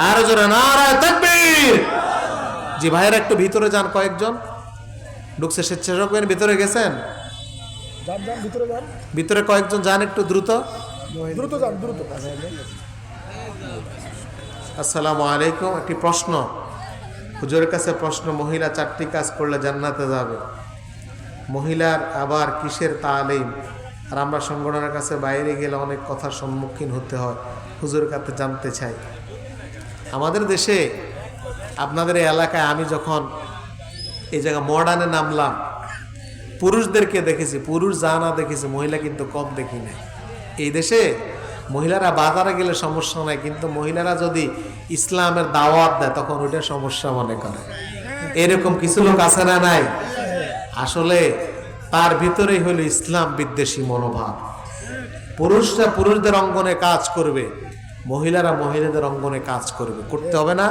আর জোরে নারায়ে তাকবীর। জি ভাইয়েরা একটু ভিতরে যান, কয়েকজন ঢুকছে স্বেচ্ছাসেবকের ভিতরে গেছেন, ভিতরে কয়েকজন যান, একটু দ্রুত যান দ্রুত। আসসালামু আলাইকুম। একটি প্রশ্ন, হুজুরের কাছে প্রশ্ন, মহিলা 4টি কাজ করলে জান্নাতে যাবে, মহিলার আবার কিসের তালিম, আর আমরা সংগঠনের কাছে বাইরে গেলে অনেক কথার সম্মুখীন হতে হয়, হুজুরের কাছে জানতে চাই। আমাদের দেশে, আপনাদের এই এলাকায় আমি যখন এই জায়গা মডার্নে নামলাম, পুরুষদেরকে দেখেছি, পুরুষ যা না দেখেছি, মহিলা কিন্তু কম দেখি নাই। এই দেশে মহিলারা বাজারে গেলে সমস্যা নাই, কিন্তু মহিলারা যদি ইসলামের দাওয়াত দেয় তখন ওইটা সমস্যা মনে করে। এরকম কিছু লোক আছে না নাই? আসলে তার ভিতরেই হলো ইসলাম বিদ্বেষী মনোভাব। পুরুষরা পুরুষদের অঙ্গনে কাজ করবে, মহিলারা মহিলাদের অঙ্গনে কাজ করবে, করতে হবে না?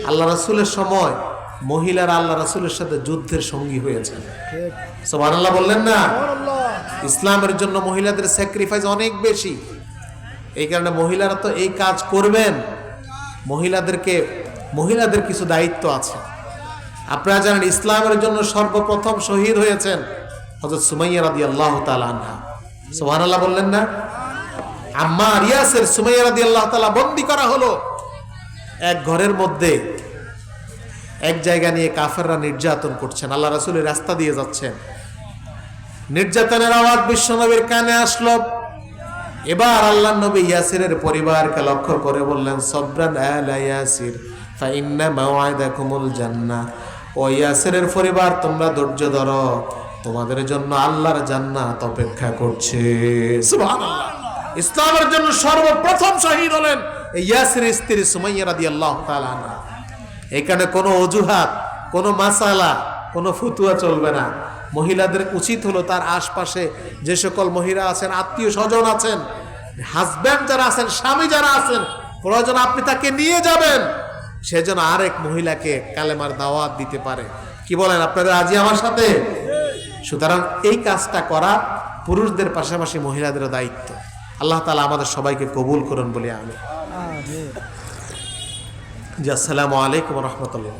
আল্লাহ রাসূলের সময় মহিলারা আল্লাহ রাসূলের সাথে যুদ্ধের সঙ্গী হয়েছে, সুবহানাল্লাহ বললেন না? ইসলামের জন্য মহিলাদের স্যাক্রিফাইস অনেক বেশি। এই কারণে মহিলারা তো এই কাজ করবেন। মহিলাদের কিছু দায়িত্ব আছে। আপনারা জানেন ইসলামের জন্য সর্বপ্রথম শহীদ হয়েছেন হযরত সুমাইয়া রাদিয়াল্লাহু তাআলা আনহা, সুবহানাল্লাহ বললেন না? আম্মার, ইয়াসির, সুমাইয়া রাদিয়াল্লাহু তাআলা বন্দী করা হলো এক ঘরের মধ্যে। এক জায়গা নিয়ে কাফেররা নির্যাতন করছেন, আল্লাহ রাসূলের রাস্তা দিয়ে যাচ্ছেন, নির্যাতনের আওয়াজ বিশ্বনবীর কানে আসলো। এবার আল্লাহর নবী ইয়াসিরের পরিবারকে লক্ষ্য করে বললেন, সবরান আলা ইয়াসির ফা ইন্না মাওয়াইদাকুমুল জান্নাহ। ও ইয়াসিরের পরিবার, তোমরা ধৈর্য ধরো, তোমাদের জন্য আল্লাহর জান্নাত অপেক্ষা করছে। সুবহানাল্লাহ। ইসলামের জন্য সর্বপ্রথম শহীদ হলেন ইয়াসিরের স্ত্রী সুমাইয়া রাদিয়াল্লাহু তাআলা আনহা। এখানে কোনো অজুহাত, কোনো মাসালা, কোনো ফতুয়া চলবে না। মহিলাদের উচিত হলো তার আশপাশে যে সকল মহিলা আছেন, আত্মীয় স্বজন আছেন, হাজব্যান্ড যারা আছেন, স্বামী যারা আছেন, প্রয়োজন আপনি তাকে নিয়ে যাবেন, সেজন্য আরেক মহিলাকে কালেমার দাওয়াত দিতে পারে। কি বলেন আপনারা আজই আমার সাথে? সুতরাং এই কাজটা করা পুরুষদের পাশাপাশি মহিলাদের দায়িত্ব। আল্লাহ তাআলা আমাদের সবাইকে কবুল করুন বলে আমি। জি, আসসালামু আলাইকুম ওয়া রাহমাতুল্লাহ।